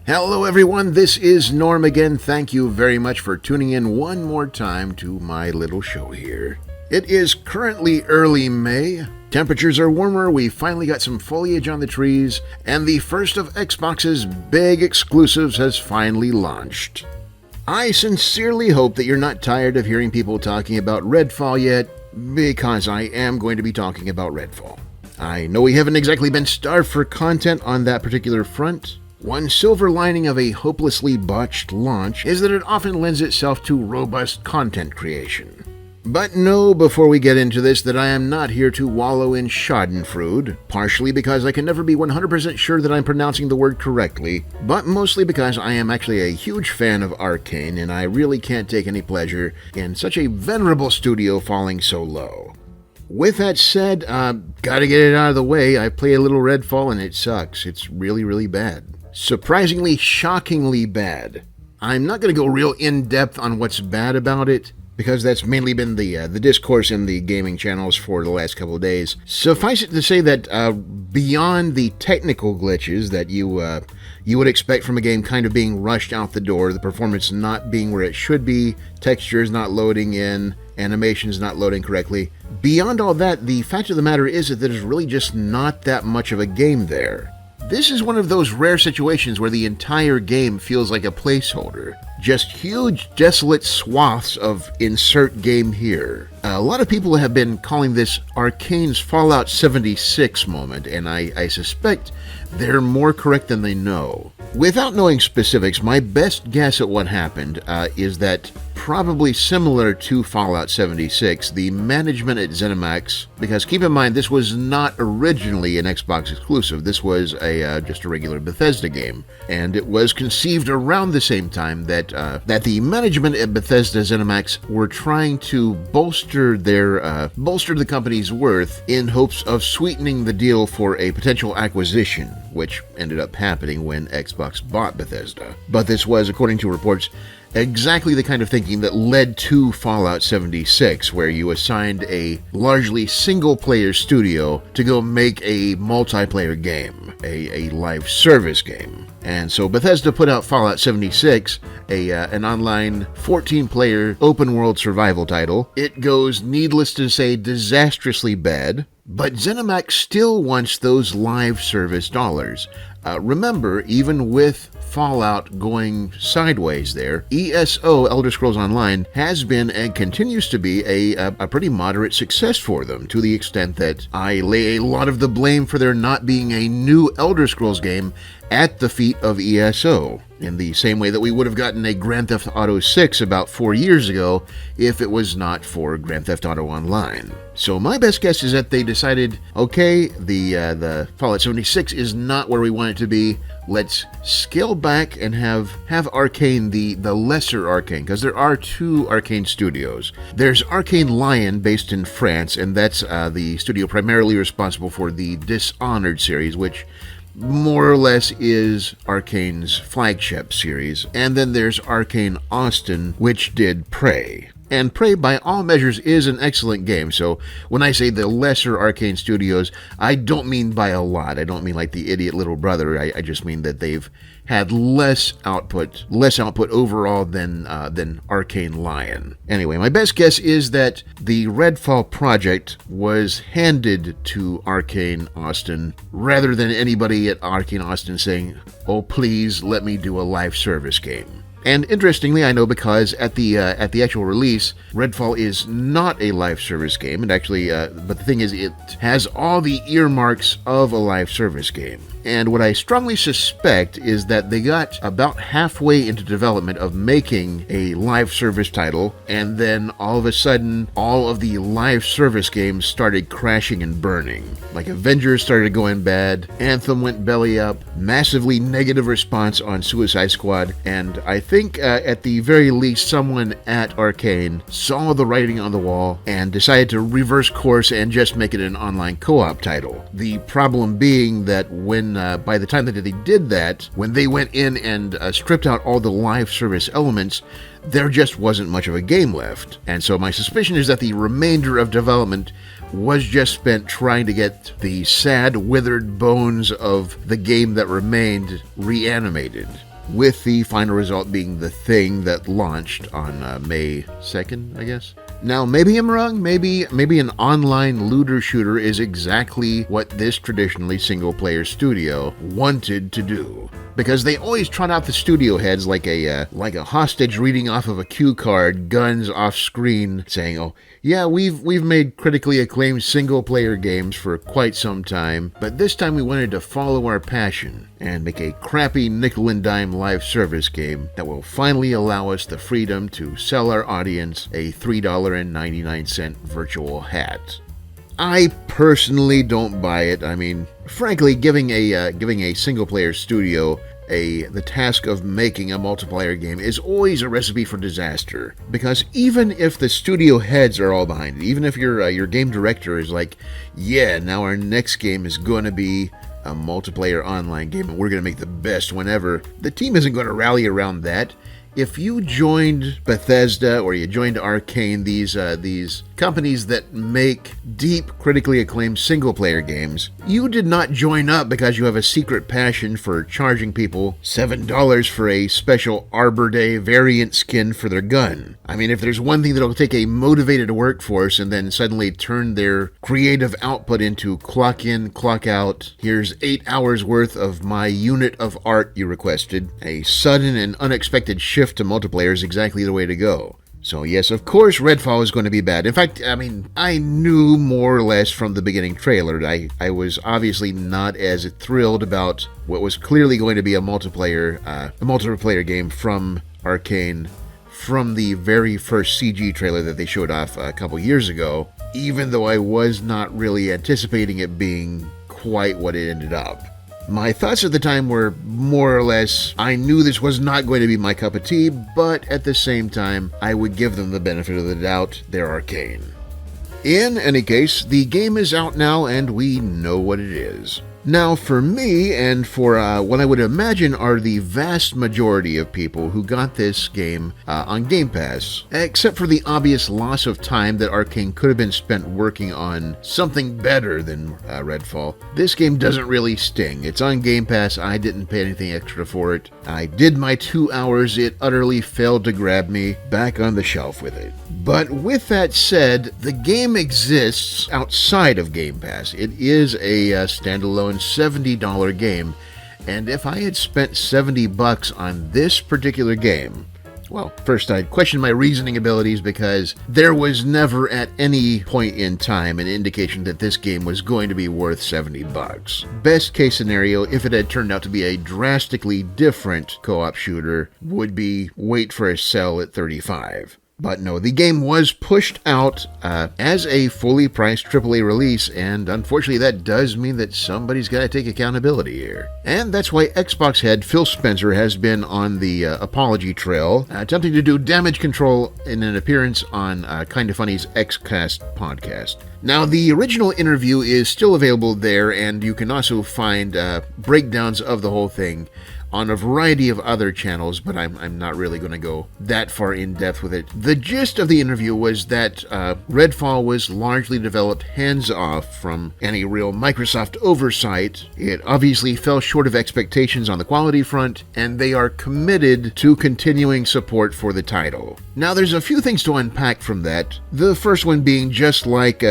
Hello everyone, this is Norm again. Thank you very much for tuning in one more time to my little show here. It is currently early May. Temperatures are warmer, we finally got some foliage on the trees, and the first of Xbox's big exclusives has finally launched. I sincerely hope that you're not tired of hearing people talking about Redfall yet, because I am going to be talking about Redfall. I know we haven't exactly been starved for content on that particular front. One silver lining of a hopelessly botched launch is that it often lends itself to robust content creation. But know before we get into this that I am not here to wallow in schadenfreude, partially because I can never be 100% sure that I'm pronouncing the word correctly, but mostly because I am actually a huge fan of Arcane and I really can't take any pleasure in such a venerable studio falling so low. With that said, gotta get it out of the way, I play a little Redfall and it sucks. It's really bad. Surprisingly, shockingly bad. I'm not going to go real in-depth on what's bad about it, because that's mainly been the discourse in the gaming channels for the last couple of days. Suffice it to say that beyond the technical glitches that you would expect from a game kind of being rushed out the door, the performance not being where it should be, textures not loading in, animations not loading correctly, beyond all that, the fact of the matter is that there's really just not that much of a game there. This is one of those rare situations where the entire game feels like a placeholder. Just huge, desolate swaths of insert game here. A lot of people have been calling this Arcane's Fallout 76 moment, and I suspect they're more correct than they know. Without knowing specifics, my best guess at what happened is that probably similar to Fallout 76, the management at ZeniMax, because keep in mind this was not originally an Xbox exclusive, this was just a regular Bethesda game, and it was conceived around the same time that the management at Bethesda ZeniMax were trying to bolster the company's worth in hopes of sweetening the deal for a potential acquisition, which ended up happening when Xbox bought Bethesda. But this was, according to reports, exactly the kind of thinking that led to Fallout 76, where you assigned a largely single-player studio to go make a multiplayer game, a live service game. And so Bethesda put out Fallout 76, an online 14-player open-world survival title. It goes, needless to say, disastrously bad, but ZeniMax still wants those live service dollars. Remember, even with Fallout going sideways there, ESO, Elder Scrolls Online, has been and continues to be a pretty moderate success for them, to the extent that I lay a lot of the blame for there not being a new Elder Scrolls game at the feet of ESO, in the same way that we would have gotten a Grand Theft Auto 6 about 4 years ago if it was not for Grand Theft Auto Online. So my best guess is that they decided, okay, the Fallout 76 is not where we want it to be. Let's scale back and have Arcane, the lesser Arcane, because there are two Arcane studios. There's Arcane Lion, based in France, and that's the studio primarily responsible for the Dishonored series, which more or less is Arcane's flagship series. And then there's Arcane Austin, which did Prey. And Prey, by all measures, is an excellent game. So when I say the lesser Arcane studios, I don't mean by a lot. I don't mean like the idiot little brother. I just mean that they've had less output overall than Arcane Lion. Anyway, my best guess is that the Redfall project was handed to Arcane Austin rather than anybody at Arcane Austin saying, "Oh, please let me do a live service game." And interestingly, I know because at the actual release, Redfall is not a live service game, and actually, but the thing is, it has all the earmarks of a live service game. And what I strongly suspect is that they got about halfway into development of making a live service title, and then all of a sudden, all of the live service games started crashing and burning. Like Avengers started going bad, Anthem went belly up, massively negative response on Suicide Squad, and I think at the very least someone at Arcane saw the writing on the wall and decided to reverse course and just make it an online co-op title. The problem being that when by the time that they did that, when they went in and stripped out all the live service elements, there just wasn't much of a game left. And so my suspicion is that the remainder of development was just spent trying to get the sad, withered bones of the game that remained reanimated. with the final result being The Thing that launched on May 2nd, I guess. Now, maybe I'm wrong. Maybe an online looter shooter is exactly what this traditionally single-player studio wanted to do. Because they always trot out the studio heads like a hostage reading off of a cue card, guns off screen, saying, "Oh, yeah, we've made critically acclaimed single-player games for quite some time, but this time we wanted to follow our passion and make a crappy nickel-and-dime live service game that will finally allow us the freedom to sell our audience a $3.99 virtual hat." I personally don't buy it. I mean, frankly, giving a single-player studio the task of making a multiplayer game is always a recipe for disaster. Because even if the studio heads are all behind it, even if your game director is like, "Yeah, now our next game is going to be a multiplayer online game, and we're going to make the best one ever," the team isn't going to rally around that. If you joined Bethesda or you joined Arcane, these companies that make deep, critically acclaimed single-player games, you did not join up because you have a secret passion for charging people $7 for a special Arbor Day variant skin for their gun. I mean, if there's one thing that'll take a motivated workforce and then suddenly turn their creative output into clock in, clock out, here's 8 hours worth of my unit of art you requested, a sudden and unexpected shift to multiplayer is exactly the way to go. So yes, of course Redfall is going to be bad. In fact, I mean, I knew more or less from the beginning trailer. I was obviously not as thrilled about what was clearly going to be a multiplayer game from Arcane from the very first CG trailer that they showed off a couple years ago, even though I was not really anticipating it being quite what it ended up. My thoughts at the time were more or less, I knew this was not going to be my cup of tea, but at the same time, I would give them the benefit of the doubt. They're Arcane. In any case, the game is out now and we know what it is. Now, for me, and for what I would imagine are the vast majority of people who got this game on Game Pass, except for the obvious loss of time that Arcane could have been spent working on something better than Redfall, this game doesn't really sting. It's on Game Pass. I didn't pay anything extra for it. I did my 2 hours. It utterly failed to grab me. Back on the shelf with it. But with that said, the game exists outside of Game Pass. It is a standalone $70 game, and if I had spent $70 on this particular game, well, first I'd question my reasoning abilities because there was never at any point in time an indication that this game was going to be worth $70. Best case scenario, if it had turned out to be a drastically different co-op shooter, would be wait for a sell at $35. But no, the game was pushed out as a fully priced AAA release, and unfortunately that does mean that somebody's got to take accountability here. And that's why Xbox head Phil Spencer has been on the apology trail, attempting to do damage control in an appearance on Kinda Funny's Xcast podcast. Now, the original interview is still available there, and you can also find breakdowns of the whole thing on a variety of other channels, but I'm not really going to go that far in depth with it. The gist of the interview was that Redfall was largely developed hands-off from any real Microsoft oversight. It obviously fell short of expectations on the quality front, and they are committed to continuing support for the title. Now, there's a few things to unpack from that. The first one being just like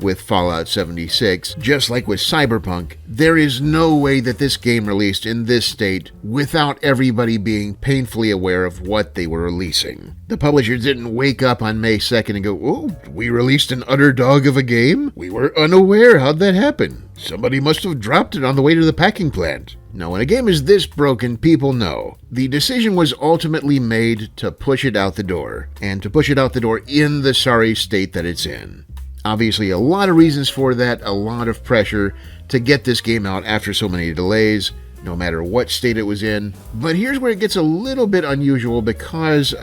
with Fallout 76, just like with Cyberpunk, there is no way that this game released in this state without everybody being painfully aware of what they were releasing. The publishers didn't wake up on May 2nd and go, "Oh, we released an utter dog of a game? We were unaware. How'd that happen? Somebody must have dropped it on the way to the packing plant." No, when a game is this broken, people know. The decision was ultimately made to push it out the door, and to push it out the door in the sorry state that it's in. Obviously, a lot of reasons for that, a lot of pressure to get this game out after so many delays, no matter what state it was in. But here's where it gets a little bit unusual because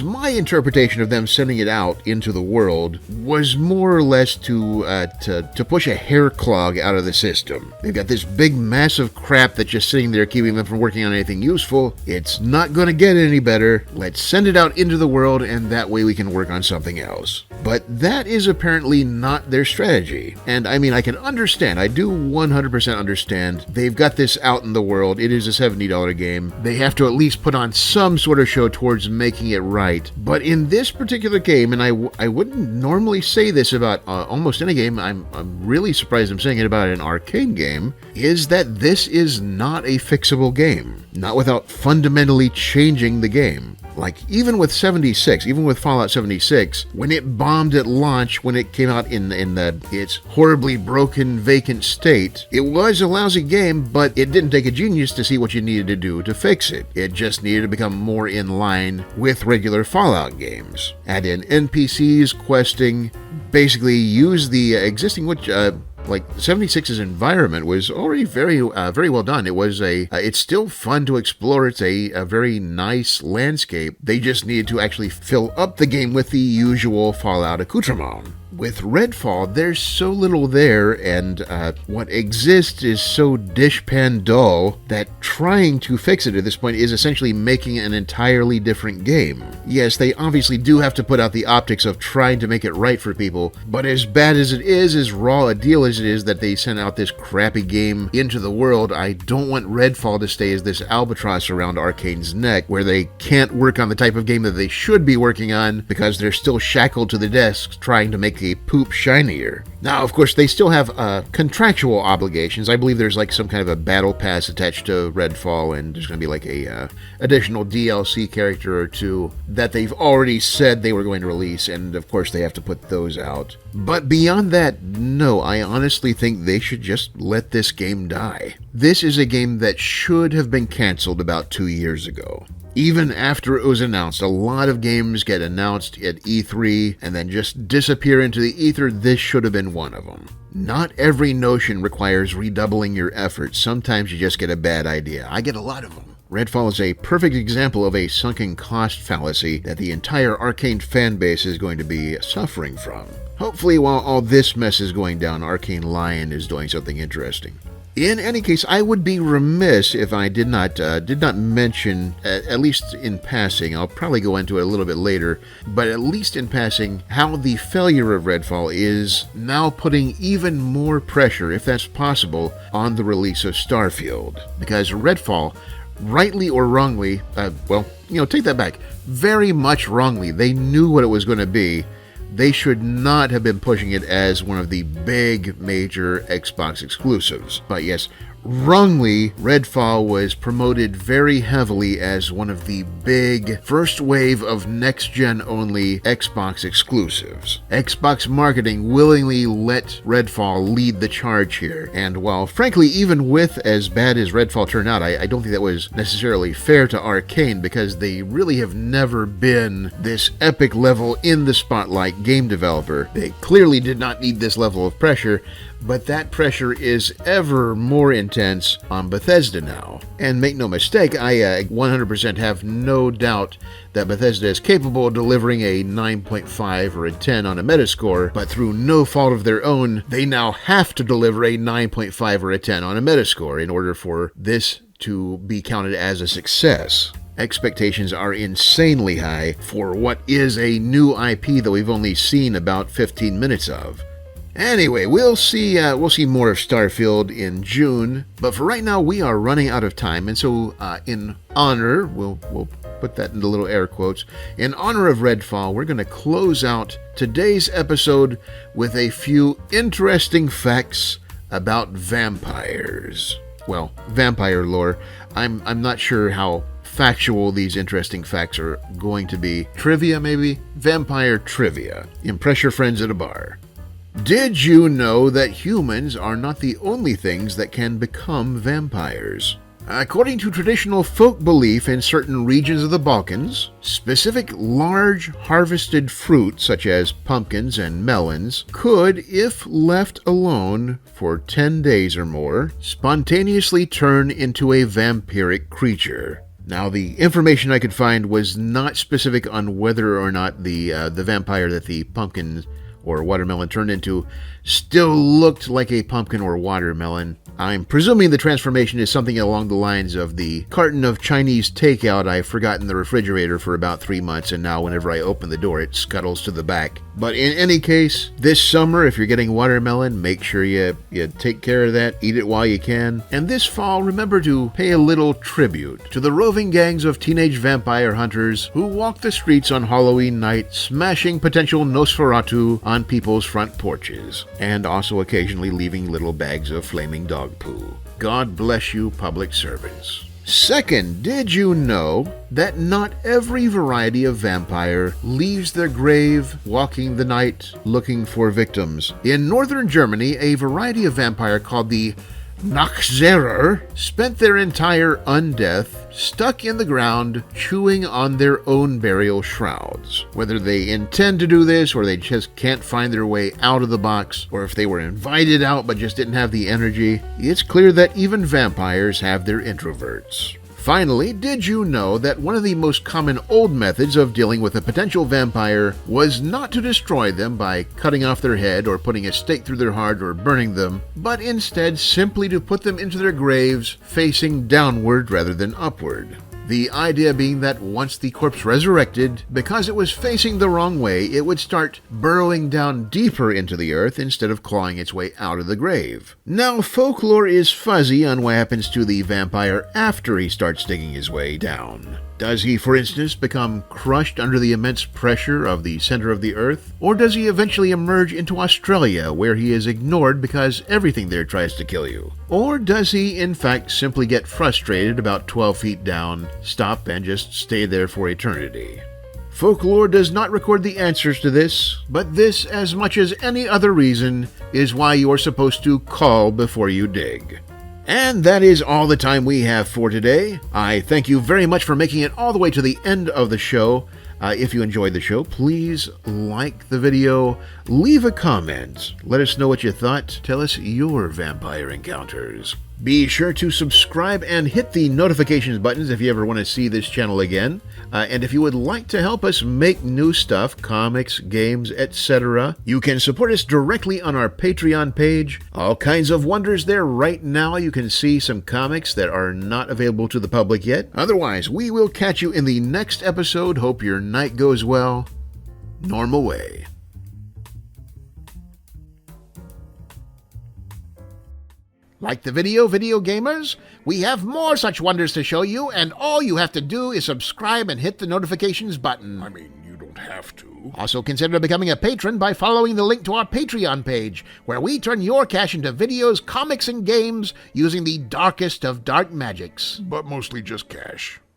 my interpretation of them sending it out into the world was more or less to push a hair clog out of the system. They've got this big massive crap that's just sitting there keeping them from working on anything useful. It's not going to get any better. Let's send it out into the world, and that way we can work on something else. But that is apparently not their strategy. And I mean, I can understand. I do 100% understand. They've got this out out in the world. It is a $70 game. They have to at least put on some sort of show towards making it right. But in this particular game, and I wouldn't normally say this about almost any game, I'm really surprised I'm saying it about an arcade game, is that this is not a fixable game. Not without fundamentally changing the game. Like, even with Fallout 76, when it bombed at launch, when it came out in its horribly broken, vacant state, it was a lousy game, but it didn't take a genius to see what you needed to do to fix it. It just needed to become more in line with regular Fallout games. Add in NPCs, questing, basically use the existing, which, like 76's environment was already very well done. It's still fun to explore. It's a very nice landscape. They just needed to actually fill up the game with the usual Fallout accoutrement. With Redfall, there's so little there, and what exists is so dishpan dull that trying to fix it at this point is essentially making an entirely different game. Yes, they obviously do have to put out the optics of trying to make it right for people, but as bad as it is, as raw a deal as it is that they sent out this crappy game into the world, I don't want Redfall to stay as this albatross around Arcane's neck, where they can't work on the type of game that they should be working on because they're still shackled to the desks trying to make the poop shinier. Now, of course, they still have contractual obligations. I believe there's like some kind of a battle pass attached to Redfall, and there's going to be like a additional DLC character or two that they've already said they were going to release, and of course they have to put those out. But beyond that, no, I honestly think they should just let this game die. This is a game that should have been canceled about 2 years ago. Even after it was announced, a lot of games get announced at E3 and then just disappear into the ether. This should have been one of them. Not every notion requires redoubling your efforts. Sometimes you just get a bad idea. I get a lot of them. Redfall is a perfect example of a sunken cost fallacy that the entire Arcane fan base is going to be suffering from. Hopefully, while all this mess is going down, Arcane Lion is doing something interesting. In any case, I would be remiss if I did not mention, at least in passing, I'll probably go into it a little bit later, but at least in passing, how the failure of Redfall is now putting even more pressure, if that's possible, on the release of Starfield. Because Redfall, rightly or wrongly, take that back, very much wrongly, they knew what it was going to be. They should not have been pushing it as one of the big major Xbox exclusives. But yes, wrongly, Redfall was promoted very heavily as one of the big first wave of next-gen only Xbox exclusives. Xbox marketing willingly let Redfall lead the charge here, and while frankly, even with as bad as Redfall turned out, I don't think that was necessarily fair to Arcane, because they really have never been this epic level in the spotlight game developer. They clearly did not need this level of pressure, but that pressure is ever more intense on Bethesda now. And make no mistake, I 100% have no doubt that Bethesda is capable of delivering a 9.5 or a 10 on a Metascore, but through no fault of their own, they now have to deliver a 9.5 or a 10 on a Metascore in order for this to be counted as a success. Expectations are insanely high for what is a new IP that we've only seen about 15 minutes of. Anyway, we'll see more of Starfield in June, but for right now we are running out of time, and so in honor, we'll put that into little air quotes, in honor of Redfall, we're going to close out today's episode with a few interesting facts about vampires. Well, vampire lore. I'm not sure how factual these interesting facts are going to be. Trivia, maybe? Vampire trivia. Impress your friends at a bar. Did you know that humans are not the only things that can become vampires? According to traditional folk belief in certain regions of the Balkans, specific large harvested fruit such as pumpkins and melons could, if left alone for 10 days or more, spontaneously turn into a vampiric creature. Now, the information I could find was not specific on whether or not the vampire that the pumpkin or watermelon turned into still looked like a pumpkin or watermelon. I'm presuming the transformation is something along the lines of the carton of Chinese takeout I forgot in the refrigerator for about 3 months, and now whenever I open the door, it scuttles to the back. But in any case, this summer, if you're getting watermelon, make sure you take care of that, eat it while you can. And this fall, remember to pay a little tribute to the roving gangs of teenage vampire hunters who walk the streets on Halloween night, smashing potential Nosferatu on people's front porches, and also occasionally leaving little bags of flaming dog poo. God bless you, public servants. Second, did you know that not every variety of vampire leaves their grave walking the night looking for victims? In northern Germany, a variety of vampire called the Nachzerer spent their entire undeath stuck in the ground chewing on their own burial shrouds. Whether they intend to do this or they just can't find their way out of the box, or if they were invited out but just didn't have the energy, it's clear that even vampires have their introverts. Finally, did you know that one of the most common old methods of dealing with a potential vampire was not to destroy them by cutting off their head or putting a stake through their heart or burning them, but instead simply to put them into their graves facing downward rather than upward? The idea being that once the corpse resurrected, because it was facing the wrong way, it would start burrowing down deeper into the earth instead of clawing its way out of the grave. Now, folklore is fuzzy on what happens to the vampire after he starts digging his way down. Does he, for instance, become crushed under the immense pressure of the center of the earth? Or does he eventually emerge into Australia, where he is ignored because everything there tries to kill you? Or does he, in fact, simply get frustrated about 12 feet down, stop, and just stay there for eternity? Folklore does not record the answers to this, but this, as much as any other reason, is why you are supposed to call before you dig. And that is all the time we have for today. I thank you very much for making it all the way to the end of the show. If you enjoyed the show, please like the video, leave a comment, let us know what you thought, tell us your vampire encounters. Be sure to subscribe and hit the notifications buttons if you ever want to see this channel again. And if you would like to help us make new stuff, comics, games, etc., you can support us directly on our Patreon page. All kinds of wonders there right now. You can see some comics that are not available to the public yet. Otherwise, we will catch you in the next episode. Hope your night goes well. Norm away. Like the video gamers? We have more such wonders to show you, and all you have to do is subscribe and hit the notifications button. I mean, you don't have to. Also consider becoming a patron by following the link to our Patreon page, where we turn your cash into videos, comics, and games using the darkest of dark magics. But mostly just cash.